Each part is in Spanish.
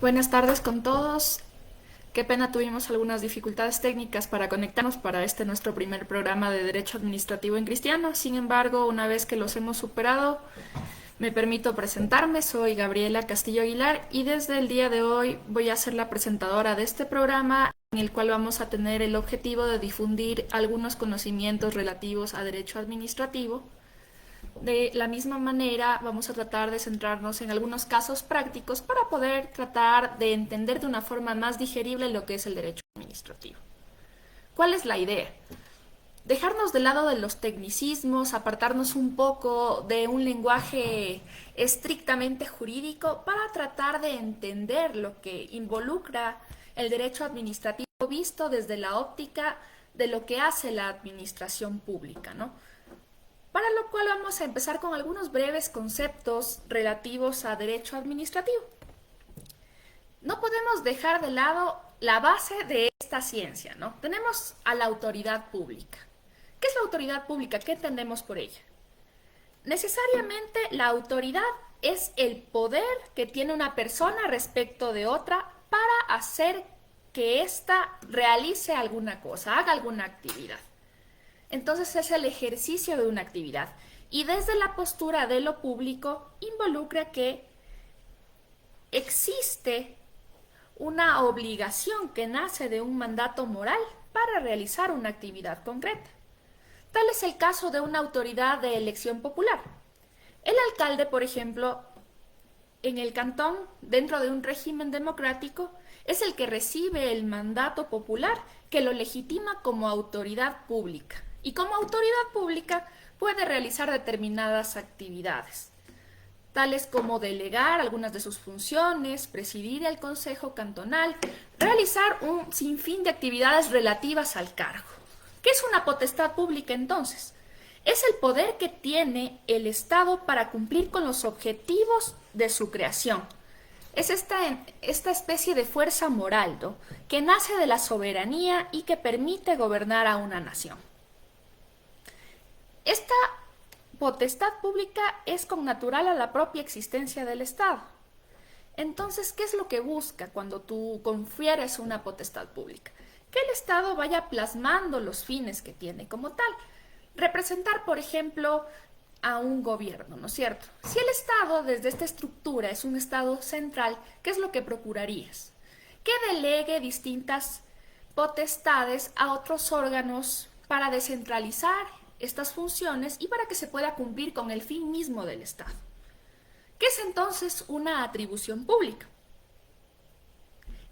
Buenas tardes con todos. Qué pena tuvimos algunas dificultades técnicas para conectarnos para este nuestro primer programa de Derecho Administrativo en Cristiano. Sin embargo, una vez que los hemos superado, me permito presentarme. Soy Gabriela Castillo Aguilar y desde el día de hoy voy a ser la presentadora de este programa en el cual vamos a tener el objetivo de difundir algunos conocimientos relativos a derecho administrativo. De la misma manera, vamos a tratar de centrarnos en algunos casos prácticos para poder tratar de entender de una forma más digerible lo que es el derecho administrativo. ¿Cuál es la idea? Dejarnos de lado de los tecnicismos, apartarnos un poco de un lenguaje estrictamente jurídico para tratar de entender lo que involucra el derecho administrativo visto desde la óptica de lo que hace la administración pública, ¿no? Para lo cual vamos a empezar con algunos breves conceptos relativos a derecho administrativo. No podemos dejar de lado la base de esta ciencia, ¿no? Tenemos a la autoridad pública. ¿Qué es la autoridad pública? ¿Qué entendemos por ella? Necesariamente la autoridad es el poder que tiene una persona respecto de otra para hacer que ésta realice alguna cosa, haga alguna actividad. Entonces es el ejercicio de una actividad. Y desde la postura de lo público involucra que existe una obligación que nace de un mandato moral para realizar una actividad concreta. Tal es el caso de una autoridad de elección popular. El alcalde, por ejemplo, en el cantón, dentro de un régimen democrático, es el que recibe el mandato popular que lo legitima como autoridad pública. Y como autoridad pública puede realizar determinadas actividades, tales como delegar algunas de sus funciones, presidir el consejo cantonal, realizar un sinfín de actividades relativas al cargo. ¿Qué es una potestad pública entonces? Es el poder que tiene el Estado para cumplir con los objetivos de su creación. Es esta especie de fuerza moral, ¿no?, que nace de la soberanía y que permite gobernar a una nación. Esta potestad pública es connatural a la propia existencia del Estado. Entonces, ¿qué es lo que busca cuando tú confieres una potestad pública? Que el Estado vaya plasmando los fines que tiene como tal. Representar, por ejemplo, a un gobierno, ¿no es cierto? Si el Estado, desde esta estructura, es un Estado central, ¿qué es lo que procurarías? Que delegue distintas potestades a otros órganos para descentralizar estas funciones y para que se pueda cumplir con el fin mismo del Estado. ¿Qué es entonces una atribución pública?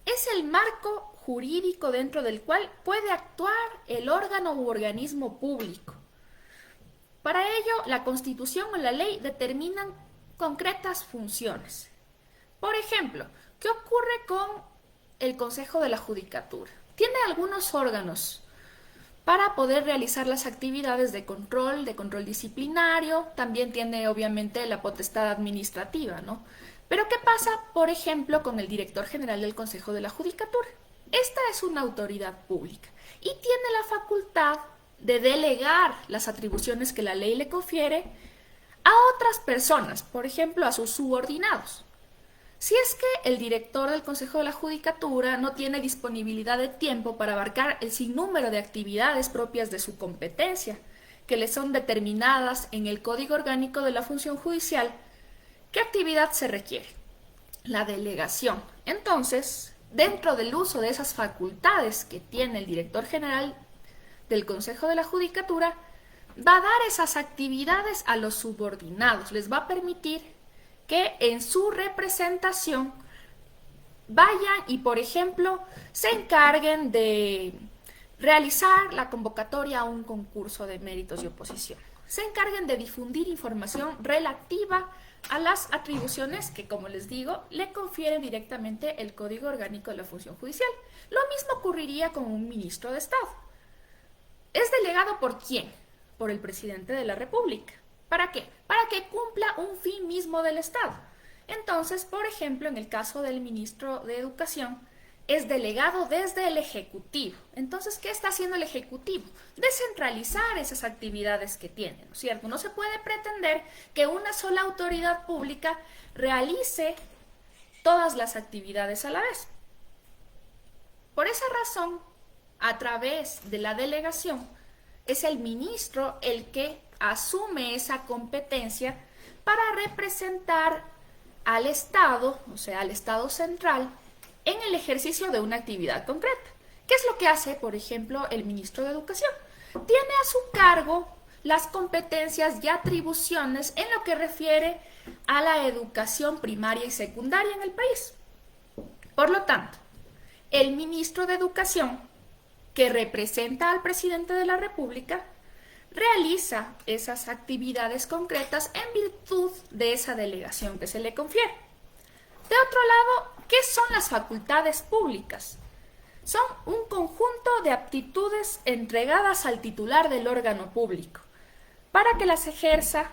Es el marco jurídico dentro del cual puede actuar el órgano u organismo público. Para ello, la Constitución o la ley determinan concretas funciones. Por ejemplo, ¿qué ocurre con el Consejo de la Judicatura? Tiene algunos órganos para poder realizar las actividades de control disciplinario. También tiene obviamente la potestad administrativa, ¿no? Pero ¿qué pasa, por ejemplo, con el director general del Consejo de la Judicatura? Esta es una autoridad pública y tiene la facultad de delegar las atribuciones que la ley le confiere a otras personas, por ejemplo, a sus subordinados. Si es que el director del Consejo de la Judicatura no tiene disponibilidad de tiempo para abarcar el sinnúmero de actividades propias de su competencia, que le son determinadas en el Código Orgánico de la Función Judicial, ¿qué actividad se requiere? La delegación. Entonces, dentro del uso de esas facultades que tiene el director general del Consejo de la Judicatura, va a dar esas actividades a los subordinados, les va a permitir que en su representación vayan y, por ejemplo, se encarguen de realizar la convocatoria a un concurso de méritos y oposición. Se encarguen de difundir información relativa a las atribuciones que, como les digo, le confiere directamente el Código Orgánico de la Función Judicial. Lo mismo ocurriría con un ministro de Estado. ¿Es delegado por quién? Por el presidente de la República. ¿Para qué? Para que cumpla un fin mismo del Estado. Entonces, por ejemplo, en el caso del ministro de Educación, es delegado desde el Ejecutivo. Entonces, ¿qué está haciendo el Ejecutivo? Descentralizar esas actividades que tiene, ¿no es cierto? No se puede pretender que una sola autoridad pública realice todas las actividades a la vez. Por esa razón, a través de la delegación, es el ministro el que asume esa competencia para representar al Estado, o sea, al Estado central, en el ejercicio de una actividad concreta. ¿Qué es lo que hace, por ejemplo, el ministro de Educación? Tiene a su cargo las competencias y atribuciones en lo que refiere a la educación primaria y secundaria en el país. Por lo tanto, el ministro de Educación, que representa al presidente de la República, realiza esas actividades concretas en virtud de esa delegación que se le confiere. De otro lado, ¿qué son las facultades públicas? Son un conjunto de aptitudes entregadas al titular del órgano público para que las ejerza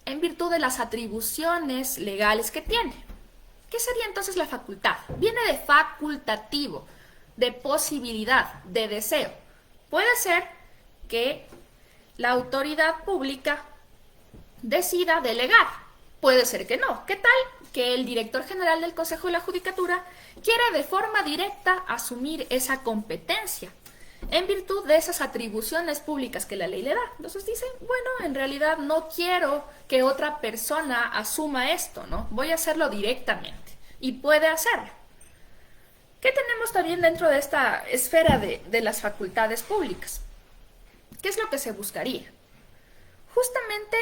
en virtud de las atribuciones legales que tiene. ¿Qué sería entonces la facultad? Viene de facultativo, de posibilidad, de deseo. Puede ser que la autoridad pública decida delegar. Puede ser que no. ¿Qué tal que el director general del Consejo de la Judicatura quiere de forma directa asumir esa competencia en virtud de esas atribuciones públicas que la ley le da? Entonces dicen, bueno, en realidad no quiero que otra persona asuma esto, ¿no? Voy a hacerlo directamente. Y puede hacerlo. ¿Qué tenemos también dentro de esta esfera de las facultades públicas? ¿Qué es lo que se buscaría? Justamente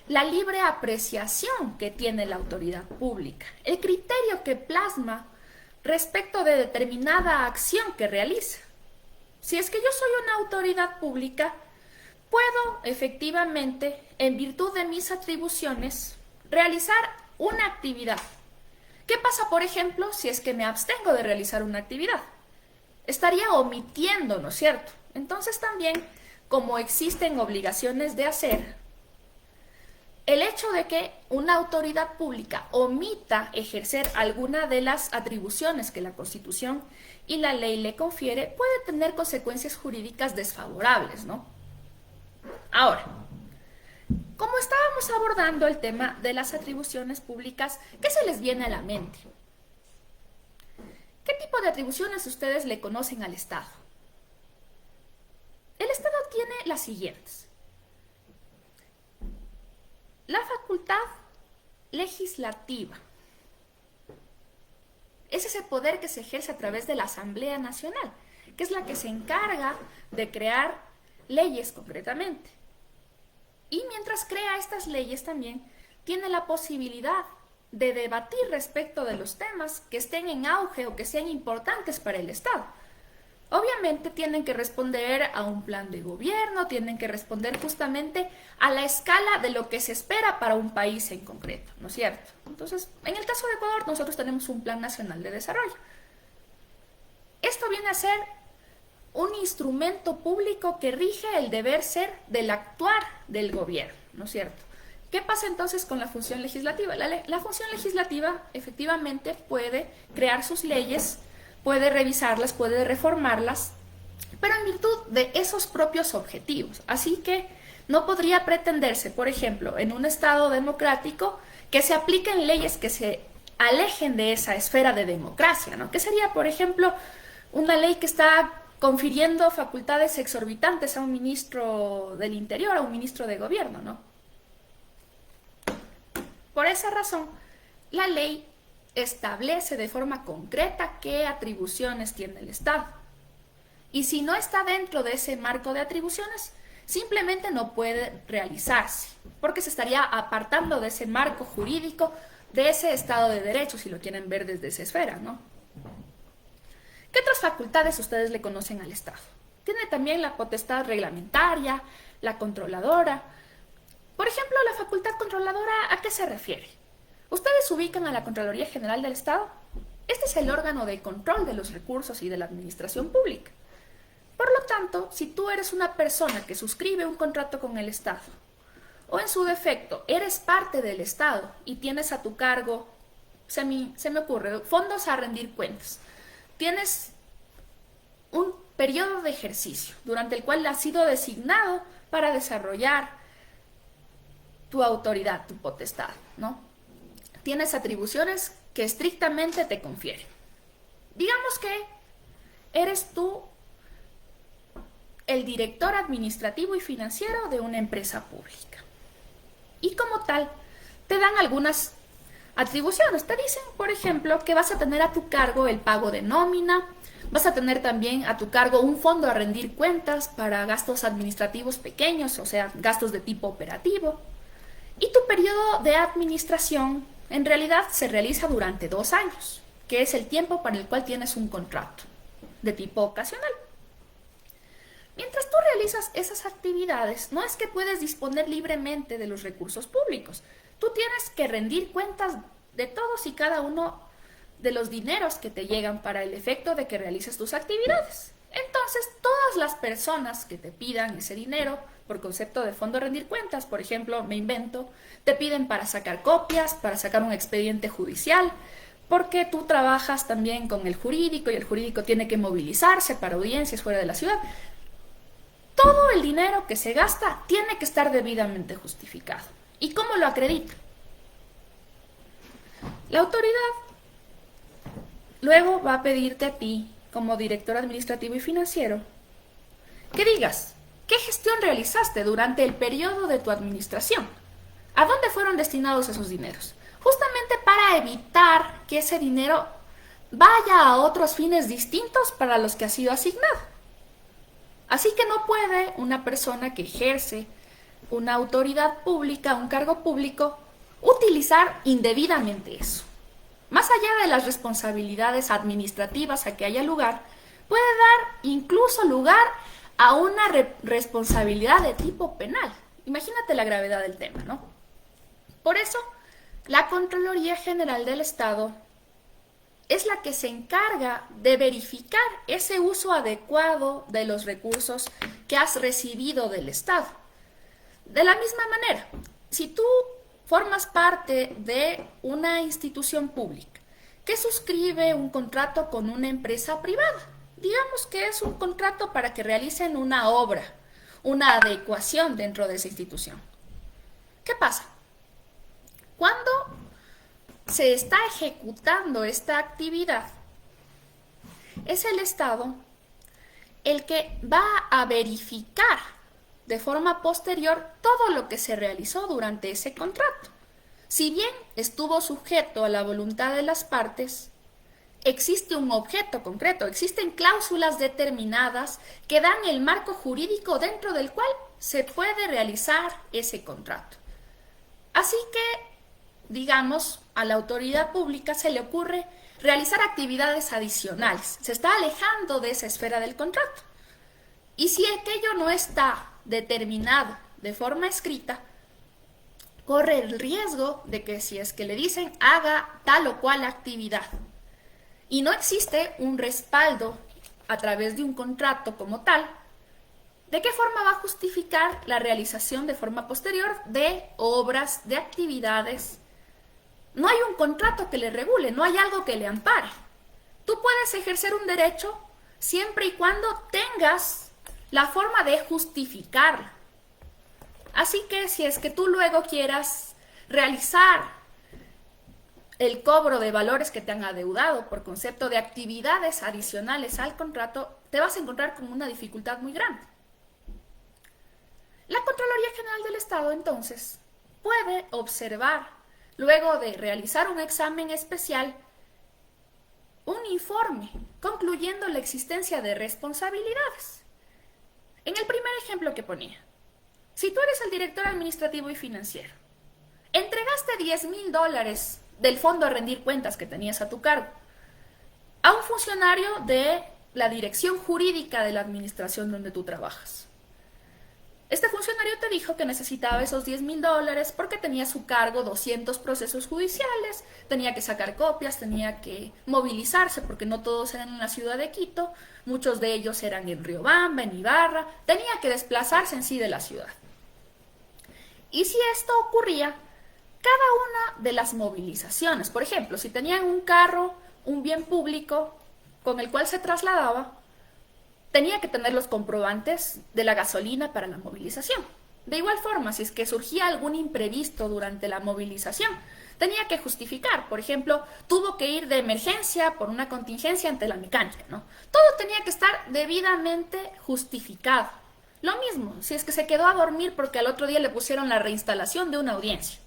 la libre apreciación que tiene la autoridad pública, el criterio que plasma respecto de determinada acción que realiza. Si es que yo soy una autoridad pública, puedo efectivamente, en virtud de mis atribuciones, realizar una actividad. ¿Qué pasa, por ejemplo, si es que me abstengo de realizar una actividad? Estaría omitiendo, ¿no es cierto? Entonces también, como existen obligaciones de hacer, el hecho de que una autoridad pública omita ejercer alguna de las atribuciones que la Constitución y la ley le confiere puede tener consecuencias jurídicas desfavorables, ¿no? Ahora, como estábamos abordando el tema de las atribuciones públicas, ¿qué se les viene a la mente? ¿Qué tipo de atribuciones ustedes le conocen al Estado? El Estado tiene las siguientes. La facultad legislativa es ese poder que se ejerce a través de la Asamblea Nacional, que es la que se encarga de crear leyes concretamente. Y mientras crea estas leyes también tiene la posibilidad de debatir respecto de los temas que estén en auge o que sean importantes para el Estado. Obviamente tienen que responder a un plan de gobierno, tienen que responder justamente a la escala de lo que se espera para un país en concreto, ¿no es cierto? Entonces, en el caso de Ecuador, nosotros tenemos un Plan Nacional de Desarrollo. Esto viene a ser un instrumento público que rige el deber ser del actuar del gobierno, ¿no es cierto? ¿Qué pasa entonces con la función legislativa? La función legislativa efectivamente puede crear sus leyes, puede revisarlas, puede reformarlas, pero en virtud de esos propios objetivos. Así que no podría pretenderse, por ejemplo, en un Estado democrático, que se apliquen leyes que se alejen de esa esfera de democracia, ¿no? ¿Qué sería, por ejemplo, una ley que está confiriendo facultades exorbitantes a un ministro del Interior, a un ministro de gobierno, ¿no? Por esa razón, la ley establece de forma concreta qué atribuciones tiene el Estado. Y si no está dentro de ese marco de atribuciones, simplemente no puede realizarse, porque se estaría apartando de ese marco jurídico, de ese Estado de Derecho, si lo quieren ver desde esa esfera, ¿no? ¿Qué otras facultades ustedes le conocen al Estado? Tiene también la potestad reglamentaria, la controladora. Por ejemplo, la facultad controladora, ¿a qué se refiere? ¿Ustedes ubican a la Contraloría General del Estado? Este es el órgano de control de los recursos y de la administración pública. Por lo tanto, si tú eres una persona que suscribe un contrato con el Estado, o en su defecto eres parte del Estado y tienes a tu cargo, se me ocurre, fondos a rendir cuentas, tienes un periodo de ejercicio durante el cual has sido designado para desarrollar tu autoridad, tu potestad, ¿no? Tienes atribuciones que estrictamente te confieren. Digamos que eres tú el director administrativo y financiero de una empresa pública. Y como tal, te dan algunas atribuciones. Te dicen, por ejemplo, que vas a tener a tu cargo el pago de nómina, vas a tener también a tu cargo un fondo a rendir cuentas para gastos administrativos pequeños, o sea, gastos de tipo operativo. Y tu periodo de administración en realidad se realiza durante 2 años, que es el tiempo para el cual tienes un contrato de tipo ocasional. Mientras tú realizas esas actividades, no es que puedes disponer libremente de los recursos públicos. Tú tienes que rendir cuentas de todos y cada uno de los dineros que te llegan para el efecto de que realices tus actividades. Entonces, todas las personas que te pidan ese dinero, por concepto de fondo a rendir cuentas, por ejemplo, me invento, te piden para sacar copias, para sacar un expediente judicial, porque tú trabajas también con el jurídico y el jurídico tiene que movilizarse para audiencias fuera de la ciudad. Todo el dinero que se gasta tiene que estar debidamente justificado. ¿Y cómo lo acredita? La autoridad luego va a pedirte a ti, como director administrativo y financiero, que digas qué gestión realizaste durante el periodo de tu administración. ¿A dónde fueron destinados esos dineros? Justamente para evitar que ese dinero vaya a otros fines distintos para los que ha sido asignado. Así que no puede una persona que ejerce una autoridad pública, un cargo público, utilizar indebidamente eso. Más allá de las responsabilidades administrativas a que haya lugar, puede dar incluso lugar a una responsabilidad de tipo penal. Imagínate la gravedad del tema, ¿no? Por eso, la Contraloría General del Estado es la que se encarga de verificar ese uso adecuado de los recursos que has recibido del Estado. De la misma manera, si tú formas parte de una institución pública que suscribe un contrato con una empresa privada, digamos que es un contrato para que realicen una obra, una adecuación dentro de esa institución. ¿Qué pasa? Cuando se está ejecutando esta actividad, es el Estado el que va a verificar de forma posterior todo lo que se realizó durante ese contrato. Si bien estuvo sujeto a la voluntad de las partes, existe un objeto concreto, existen cláusulas determinadas que dan el marco jurídico dentro del cual se puede realizar ese contrato. Así que, digamos, a la autoridad pública se le ocurre realizar actividades adicionales. Se está alejando de esa esfera del contrato. Y si aquello no está determinado de forma escrita, corre el riesgo de que si es que le dicen haga tal o cual actividad y no existe un respaldo a través de un contrato como tal, ¿de qué forma va a justificar la realización de forma posterior de obras, de actividades? No hay un contrato que le regule, no hay algo que le ampare. Tú puedes ejercer un derecho siempre y cuando tengas la forma de justificarlo. Así que si es que tú luego quieras realizar el cobro de valores que te han adeudado por concepto de actividades adicionales al contrato, te vas a encontrar con una dificultad muy grande. La Contraloría General del Estado, entonces, puede observar, luego de realizar un examen especial, un informe concluyendo la existencia de responsabilidades. En el primer ejemplo que ponía, si tú eres el director administrativo y financiero, entregaste $10,000 del fondo a rendir cuentas que tenías a tu cargo a un funcionario de la dirección jurídica de la administración donde tú trabajas. Este funcionario te dijo que necesitaba esos $10,000 porque tenía a su cargo 200 procesos judiciales, tenía que sacar copias, tenía que movilizarse porque no todos eran en la ciudad de Quito, muchos de ellos eran en Riobamba, en Ibarra, tenía que desplazarse en sí de la ciudad. Y si esto ocurría, cada una de las movilizaciones, por ejemplo, si tenían un carro, un bien público con el cual se trasladaba, tenía que tener los comprobantes de la gasolina para la movilización. De igual forma, si es que surgía algún imprevisto durante la movilización, tenía que justificar. Por ejemplo, tuvo que ir de emergencia por una contingencia ante la mecánica, ¿no? Todo tenía que estar debidamente justificado. Lo mismo, si es que se quedó a dormir porque al otro día le pusieron la reinstalación de una audiencia.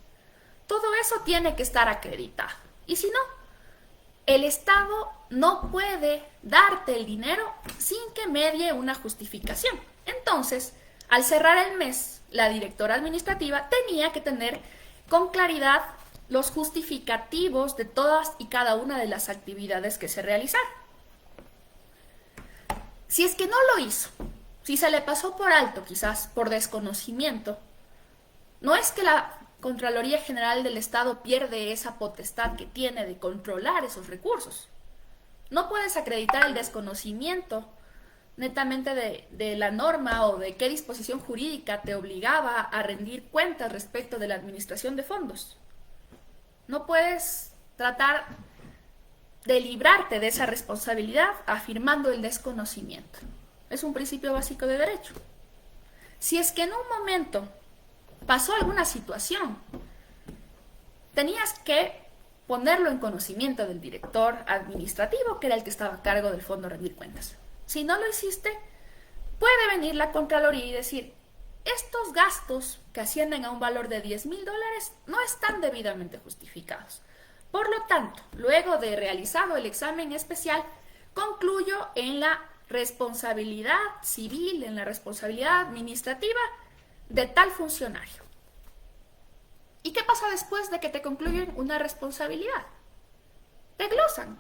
Todo eso tiene que estar acreditado. Y si no, el Estado no puede darte el dinero sin que medie una justificación. Entonces, al cerrar el mes, la directora administrativa tenía que tener con claridad los justificativos de todas y cada una de las actividades que se realizaron. Si es que no lo hizo, si se le pasó por alto, quizás por desconocimiento, no es que la Contraloría General del Estado pierde esa potestad que tiene de controlar esos recursos. No puedes acreditar el desconocimiento netamente de la norma o de qué disposición jurídica te obligaba a rendir cuentas respecto de la administración de fondos. No puedes tratar de librarte de esa responsabilidad afirmando el desconocimiento. Es un principio básico de derecho. Si es que en un momento pasó alguna situación, tenías que ponerlo en conocimiento del director administrativo, que era el que estaba a cargo del fondo rendir cuentas. Si no lo hiciste, puede venir la Contraloría y decir, estos gastos que ascienden a un valor de $10,000 no están debidamente justificados. Por lo tanto, luego de realizado el examen especial, concluyo en la responsabilidad civil, en la responsabilidad administrativa de tal funcionario. ¿Y qué pasa después de que te concluyen una responsabilidad? Te glosan.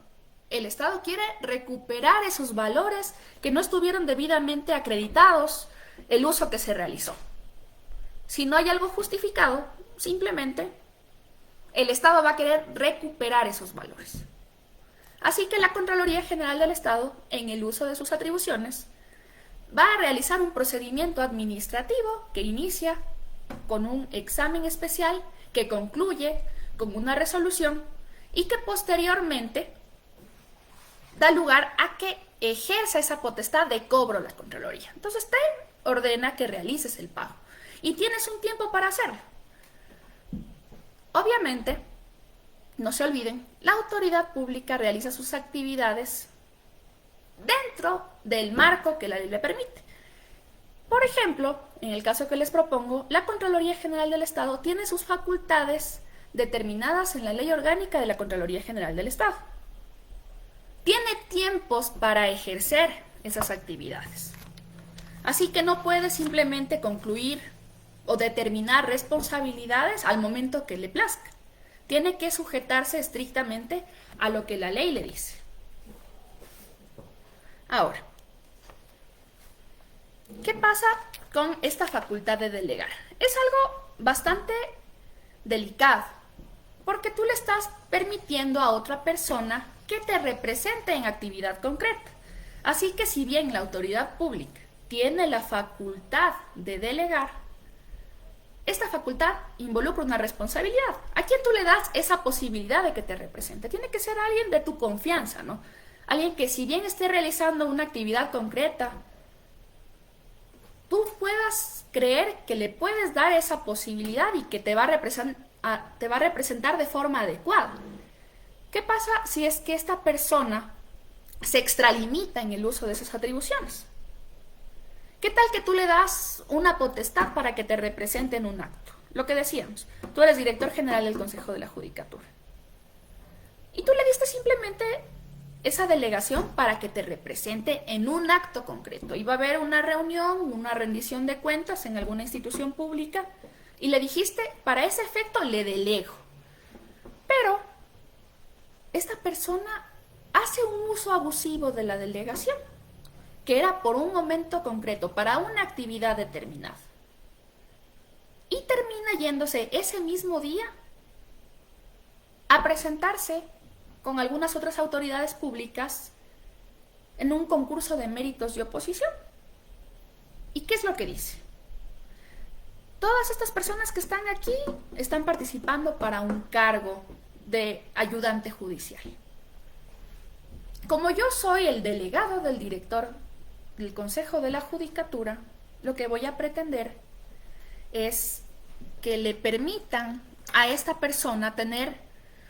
El Estado quiere recuperar esos valores que no estuvieron debidamente acreditados el uso que se realizó. Si no hay algo justificado, simplemente el Estado va a querer recuperar esos valores. Así que la Contraloría General del Estado, en el uso de sus atribuciones, va a realizar un procedimiento administrativo que inicia con un examen especial, que concluye con una resolución y que posteriormente da lugar a que ejerza esa potestad de cobro la Contraloría. Entonces te ordena que realices el pago y tienes un tiempo para hacerlo. Obviamente, no se olviden, la autoridad pública realiza sus actividades dentro del marco que la ley le permite. Por ejemplo, en el caso que les propongo, la Contraloría General del Estado tiene sus facultades determinadas en la Ley Orgánica de la Contraloría General del Estado. Tiene tiempos para ejercer esas actividades. Así que no puede simplemente concluir o determinar responsabilidades al momento que le plazca. Tiene que sujetarse estrictamente a lo que la ley le dice. Ahora, ¿qué pasa con esta facultad de delegar? Es algo bastante delicado, porque tú le estás permitiendo a otra persona que te represente en actividad concreta. Así que si bien la autoridad pública tiene la facultad de delegar, esta facultad involucra una responsabilidad. ¿A quién tú le das esa posibilidad de que te represente? Tiene que ser alguien de tu confianza, ¿no? Alguien que si bien esté realizando una actividad concreta, tú puedas creer que le puedes dar esa posibilidad y que te va a representar de forma adecuada. ¿Qué pasa si es que esta persona se extralimita en el uso de esas atribuciones? ¿Qué tal que tú le das una potestad para que te represente en un acto? Lo que decíamos, tú eres director general del Consejo de la Judicatura. Y tú le diste simplemente esa delegación para que te represente en un acto concreto. Iba a haber una reunión, una rendición de cuentas en alguna institución pública y le dijiste, para ese efecto le delego. Pero esta persona hace un uso abusivo de la delegación, que era por un momento concreto, para una actividad determinada. Y termina yéndose ese mismo día a presentarse con algunas otras autoridades públicas en un concurso de méritos de oposición. ¿Y qué es lo que dice? Todas estas personas que están aquí están participando para un cargo de ayudante judicial. Como yo soy el delegado del director del Consejo de la Judicatura, lo que voy a pretender es que le permitan a esta persona tener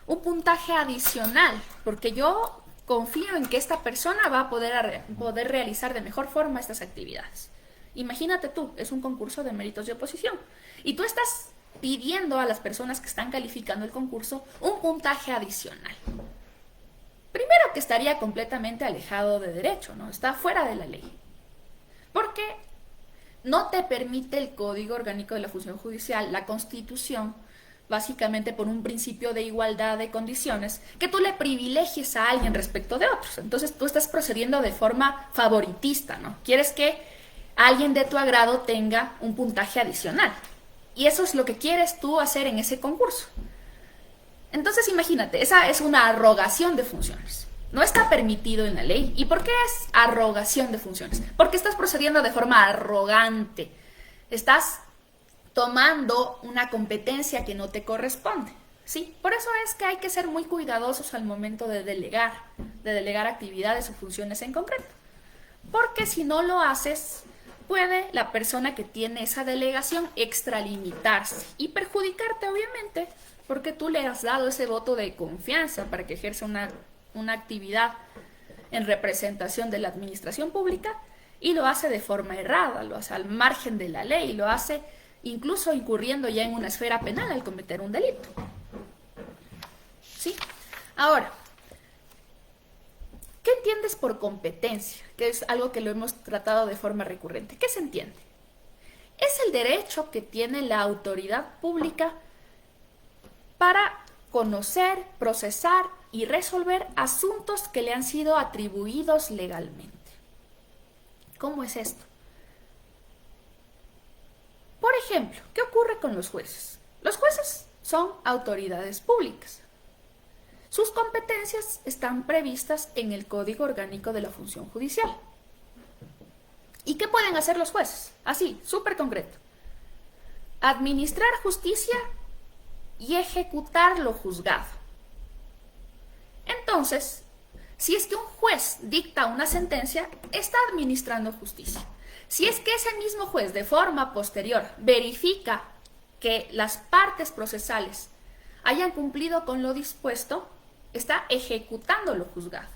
un puntaje adicional, porque yo confío en que esta persona va a poder realizar de mejor forma estas actividades. Imagínate tú, es un concurso de méritos de oposición y tú estás pidiendo a las personas que están calificando el concurso un puntaje adicional. Primero, que estaría completamente alejado de derecho, ¿no? Está fuera de la ley. Porque no te permite el Código Orgánico de la Función Judicial, la Constitución, básicamente por un principio de igualdad de condiciones, que tú le privilegies a alguien respecto de otros. Entonces tú estás procediendo de forma favoritista, ¿no? Quieres que alguien de tu agrado tenga un puntaje adicional. Y eso es lo que quieres tú hacer en ese concurso. Entonces imagínate, esa es una arrogación de funciones. No está permitido en la ley. ¿Y por qué es arrogación de funciones? Porque estás procediendo de forma arrogante. Estás tomando una competencia que no te corresponde, ¿sí? Por eso es que hay que ser muy cuidadosos al momento de delegar actividades o funciones en concreto. Porque si no lo haces, puede la persona que tiene esa delegación extralimitarse y perjudicarte, obviamente, porque tú le has dado ese voto de confianza para que ejerza una actividad en representación de la administración pública y lo hace de forma errada, lo hace al margen de la ley, lo hace incluso incurriendo ya en una esfera penal al cometer un delito. ¿Sí? Ahora, ¿qué entiendes por competencia? Que es algo que lo hemos tratado de forma recurrente. ¿Qué se entiende? Es el derecho que tiene la autoridad pública para conocer, procesar y resolver asuntos que le han sido atribuidos legalmente. ¿Cómo es esto? Por ejemplo, ¿qué ocurre con los jueces? Los jueces son autoridades públicas. Sus competencias están previstas en el Código Orgánico de la Función Judicial. ¿Y qué pueden hacer los jueces? Así, súper concreto. Administrar justicia y ejecutar lo juzgado. Entonces, si es que un juez dicta una sentencia, está administrando justicia. Si es que ese mismo juez de forma posterior verifica que las partes procesales hayan cumplido con lo dispuesto, está ejecutando lo juzgado.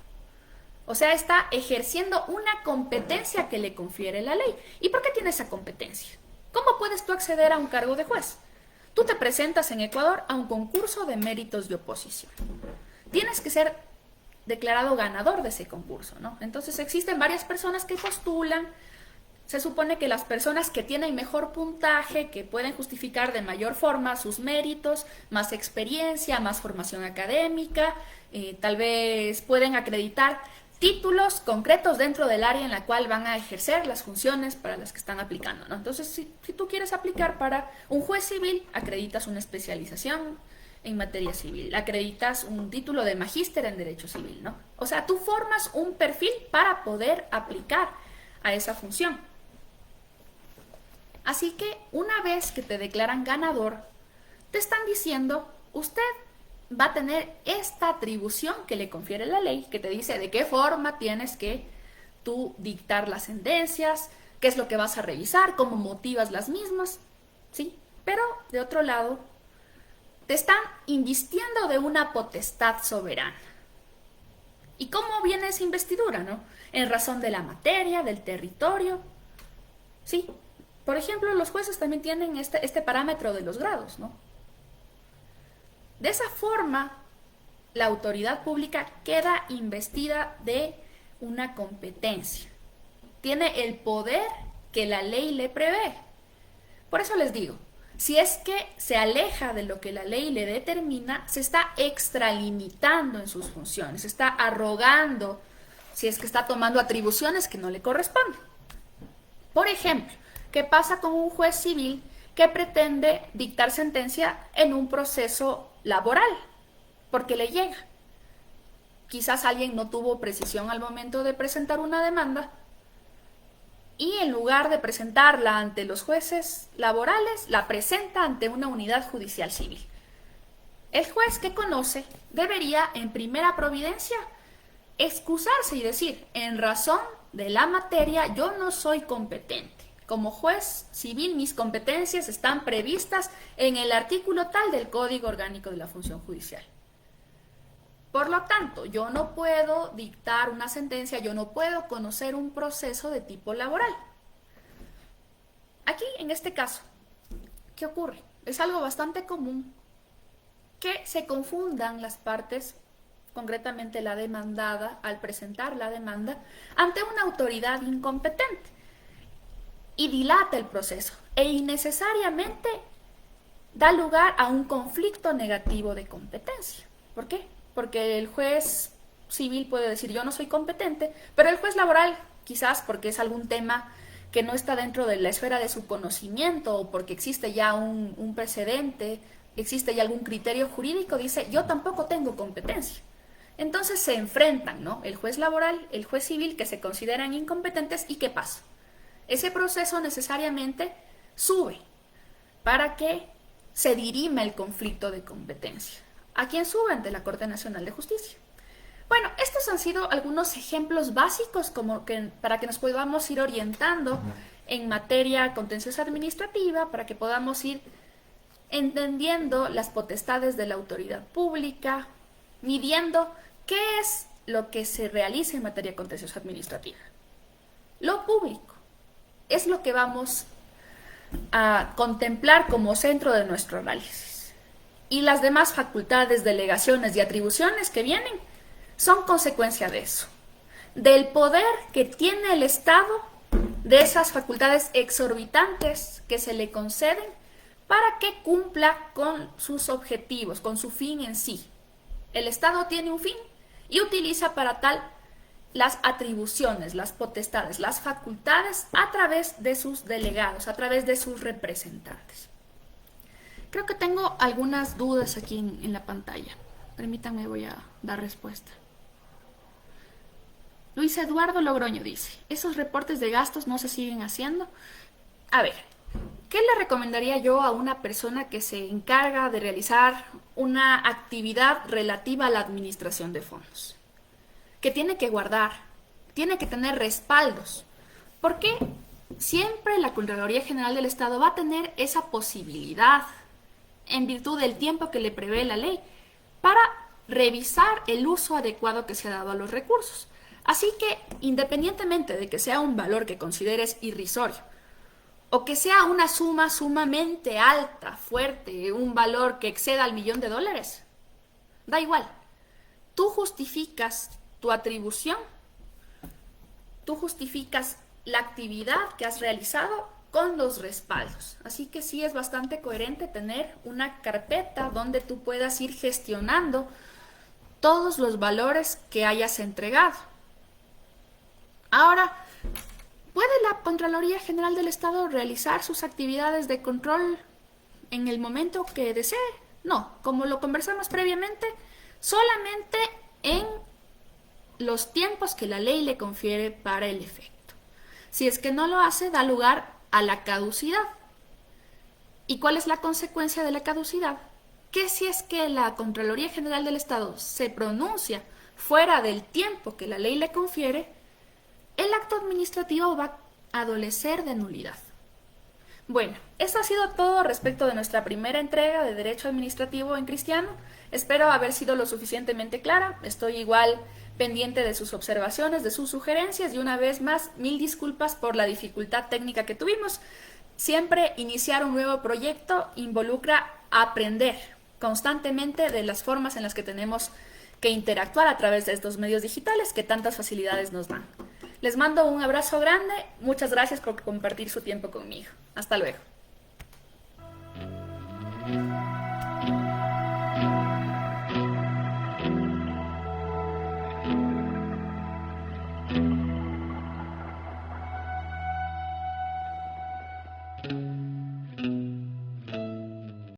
O sea, está ejerciendo una competencia que le confiere la ley. ¿Y por qué tiene esa competencia? ¿Cómo puedes tú acceder a un cargo de juez? Tú te presentas en Ecuador a un concurso de méritos de oposición. Tienes que ser declarado ganador de ese concurso, ¿no? Entonces existen varias personas que postulan. Se supone que las personas que tienen mejor puntaje, que pueden justificar de mayor forma sus méritos, más experiencia, más formación académica, tal vez pueden acreditar títulos concretos dentro del área en la cual van a ejercer las funciones para las que están aplicando, ¿no? Entonces, si tú quieres aplicar para un juez civil, acreditas una especialización en materia civil, acreditas un título de magíster en derecho civil, ¿no? O sea, tú formas un perfil para poder aplicar a esa función. Así que una vez que te declaran ganador, te están diciendo, usted va a tener esta atribución que le confiere la ley, que te dice de qué forma tienes que tú dictar las sentencias, qué es lo que vas a revisar, cómo motivas las mismas, ¿sí? Pero, de otro lado, te están invistiendo de una potestad soberana. ¿Y cómo viene esa investidura, no? En razón de la materia, del territorio, ¿sí? Por ejemplo, los jueces también tienen este parámetro de los grados, ¿no? De esa forma, la autoridad pública queda investida de una competencia. Tiene el poder que la ley le prevé. Por eso les digo, si es que se aleja de lo que la ley le determina, se está extralimitando en sus funciones, se está arrogando, si es que está tomando atribuciones que no le corresponden. Por ejemplo, ¿qué pasa con un juez civil que pretende dictar sentencia en un proceso laboral? Porque le llega. Quizás alguien no tuvo precisión al momento de presentar una demanda y en lugar de presentarla ante los jueces laborales, la presenta ante una unidad judicial civil. El juez que conoce debería, en primera providencia, excusarse y decir, en razón de la materia, yo no soy competente. como juez civil mis competencias están previstas en el artículo tal del Código Orgánico de la Función Judicial. Por lo tanto, yo no puedo dictar una sentencia, yo no puedo conocer un proceso de tipo laboral. Aquí, en este caso, ¿qué ocurre? Es algo bastante común que se confundan las partes, concretamente la demandada, al presentar la demanda ante una autoridad incompetente y dilata el proceso e innecesariamente da lugar a un conflicto negativo de competencia. ¿Por qué? Porque el juez civil puede decir yo no soy competente, pero el juez laboral, quizás porque es algún tema que no está dentro de la esfera de su conocimiento o porque existe ya un precedente, existe ya algún criterio jurídico, dice yo tampoco tengo competencia. Entonces se enfrentan, ¿no? El juez laboral, el juez civil, que se consideran incompetentes, ¿y qué pasa? Ese proceso necesariamente sube para que se dirima el conflicto de competencia. ¿A quién sube? Ante la Corte Nacional de Justicia. Bueno, estos han sido algunos ejemplos básicos para que nos podamos ir orientando en materia contenciosa administrativa, para que podamos ir entendiendo las potestades de la autoridad pública, midiendo qué es lo que se realiza en materia contenciosa administrativa. Lo público es lo que vamos a contemplar como centro de nuestro análisis. Y las demás facultades, delegaciones y atribuciones que vienen son consecuencia de eso, del poder que tiene el Estado, de esas facultades exorbitantes que se le conceden para que cumpla con sus objetivos, con su fin en sí. El Estado tiene un fin y utiliza para tal las atribuciones, las potestades, las facultades a través de sus delegados, a través de sus representantes. Creo que tengo algunas dudas aquí en la pantalla. Permítanme, voy a dar respuesta. Luis Eduardo Logroño dice, ¿esos reportes de gastos no se siguen haciendo? A ver, ¿qué le recomendaría yo a una persona que se encarga de realizar una actividad relativa a la administración de fondos? Que tiene que guardar, tiene que tener respaldos, porque siempre la Contraloría General del Estado va a tener esa posibilidad, en virtud del tiempo que le prevé la ley, para revisar el uso adecuado que se ha dado a los recursos. Así que, independientemente de que sea un valor que consideres irrisorio, o que sea una suma sumamente alta, fuerte, un valor que exceda al $1.000.000, da igual. Tú justificas tu atribución, tú justificas la actividad que has realizado con los respaldos. Así que sí es bastante coherente tener una carpeta donde tú puedas ir gestionando todos los valores que hayas entregado. Ahora, ¿puede la Contraloría General del Estado realizar sus actividades de control en el momento que desee? No, como lo conversamos previamente, solamente en los tiempos que la ley le confiere para el efecto. Si es que no lo hace, da lugar a la caducidad. ¿Y cuál es la consecuencia de la caducidad? Que si es que la Contraloría General del Estado se pronuncia fuera del tiempo que la ley le confiere, el acto administrativo va a adolecer de nulidad. Bueno, esto ha sido todo respecto de nuestra primera entrega de Derecho Administrativo en Cristiano. Espero haber sido lo suficientemente clara. Estoy igual pendiente de sus observaciones, de sus sugerencias y una vez más, 1000 disculpas por la dificultad técnica que tuvimos. Siempre iniciar un nuevo proyecto involucra aprender constantemente de las formas en las que tenemos que interactuar a través de estos medios digitales que tantas facilidades nos dan. Les mando un abrazo grande, muchas gracias por compartir su tiempo conmigo. Hasta luego.